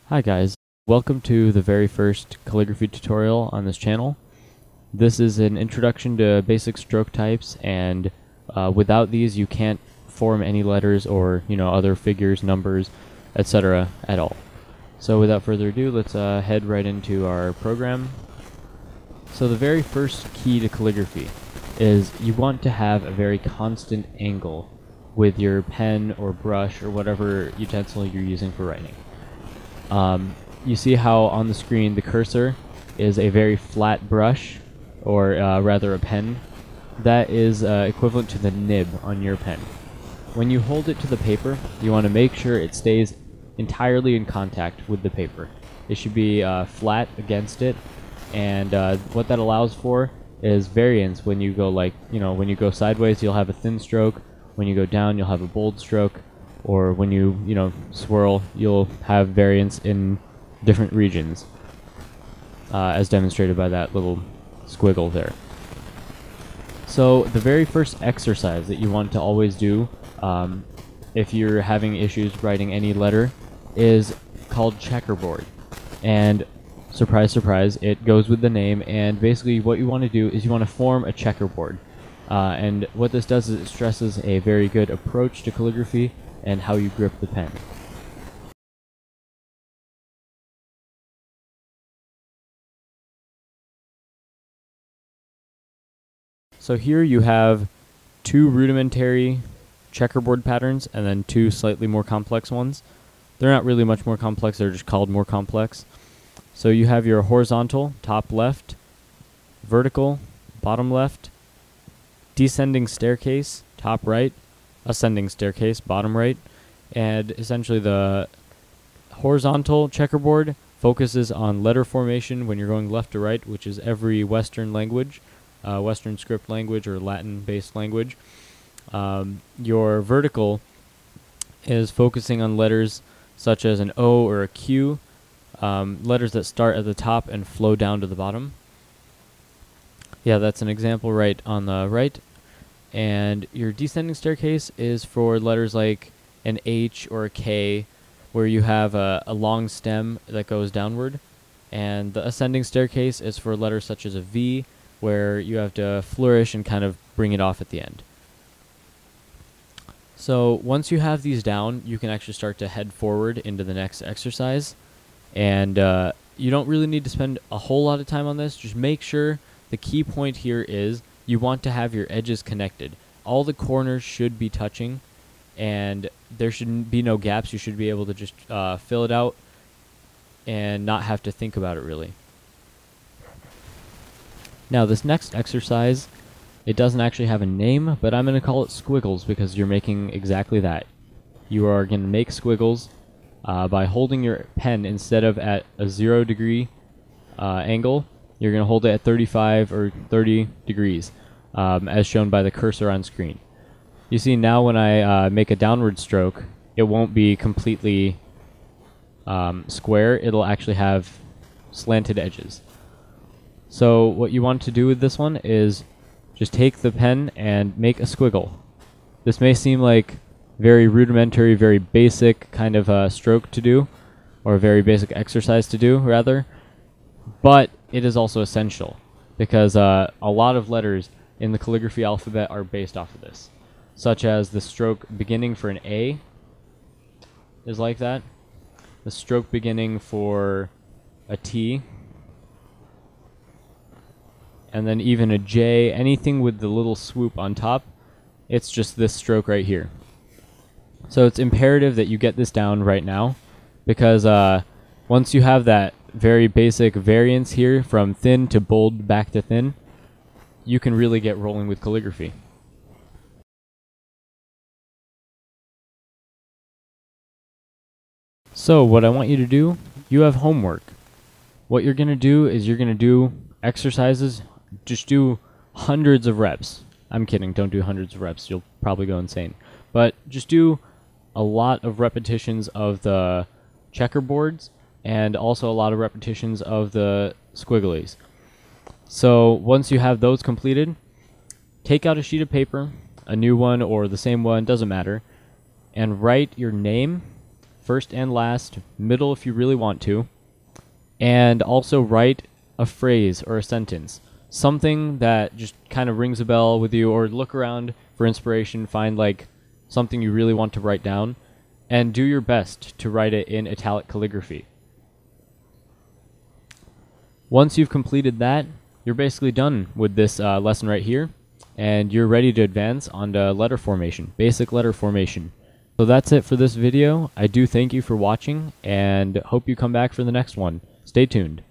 Hi guys, welcome to the very first calligraphy tutorial on this channel. This is an introduction to basic stroke types, and without these you can't form any letters or other figures, numbers, etc. at all. So without further ado, let's head right into our program. So the very first key to calligraphy is you want to have a very constant angle with your pen or brush or whatever utensil you're using for writing. You see how on the screen the cursor is a very flat brush, or rather a pen. That is equivalent to the nib on your pen. When you hold it to the paper, you want to make sure it stays entirely in contact with the paper. It should be flat against it, and what that allows for is variance. When you go when you go sideways, you'll have a thin stroke. When you go down, you'll have a bold stroke. Or when you swirl, you'll have variance in different regions, as demonstrated by that little squiggle there. So the very first exercise that you want to always do if you're having issues writing any letter is called checkerboard. And surprise, surprise, it goes with the name, and basically what you want to do is you want to form a checkerboard. And what this does is it stresses a very good approach to calligraphy and how you grip the pen. So here you have two rudimentary checkerboard patterns and then two slightly more complex ones. They're not really much more complex, they're just called more complex. So you have your horizontal, top left, vertical, bottom left, descending staircase, top right, ascending staircase, bottom right, and essentially the horizontal checkerboard focuses on letter formation when you're going left to right, which is every Western language, Western script language or Latin-based language. Your vertical is focusing on letters such as an O or a Q, letters that start at the top and flow down to the bottom. Yeah, that's an example right on the right. And your descending staircase is for letters like an H or a K, where you have a long stem that goes downward. And the ascending staircase is for letters such as a V, where you have to flourish and kind of bring it off at the end. So once you have these down, you can actually start to head forward into the next exercise. And you don't really need to spend a whole lot of time on this. Just make sure the key point here is you want to have your edges connected. All the corners should be touching, and there should be no gaps. You should be able to just fill it out and not have to think about it really. Now this next exercise, it doesn't actually have a name, but I'm going to call it squiggles because you're making exactly that. You are going to make squiggles by holding your pen instead of at a 0 degree angle. You're going to hold it at 35 or 30 degrees, as shown by the cursor on screen. You see now when I make a downward stroke, it won't be completely square. It'll actually have slanted edges. So what you want to do with this one is just take the pen and make a squiggle. This may seem like very rudimentary, very basic kind of stroke to do, or a very basic exercise to do, rather. But it is also essential, because a lot of letters in the calligraphy alphabet are based off of this, such as the stroke beginning for an A is like that, the stroke beginning for a T, and then even a J. Anything with the little swoop on top, it's just this stroke right here. So it's imperative that you get this down right now, because once you have that very basic variance here from thin to bold back to thin, you can really get rolling with calligraphy. So what I want you to do, you have homework. What you're going to do is you're going to do exercises, just do hundreds of reps. I'm kidding, don't do hundreds of reps, you'll probably go insane. But just do a lot of repetitions of the checkerboards, and also a lot of repetitions of the squigglies. So once you have those completed, take out a sheet of paper, a new one or the same one, doesn't matter, and write your name first and last, middle if you really want to, and also write a phrase or a sentence. Something that just kind of rings a bell with you, or look around for inspiration, find like something you really want to write down, and do your best to write it in italic calligraphy. Once you've completed that, you're basically done with this lesson right here, and you're ready to advance onto letter formation, basic letter formation. So that's it for this video. I do thank you for watching, and hope you come back for the next one. Stay tuned.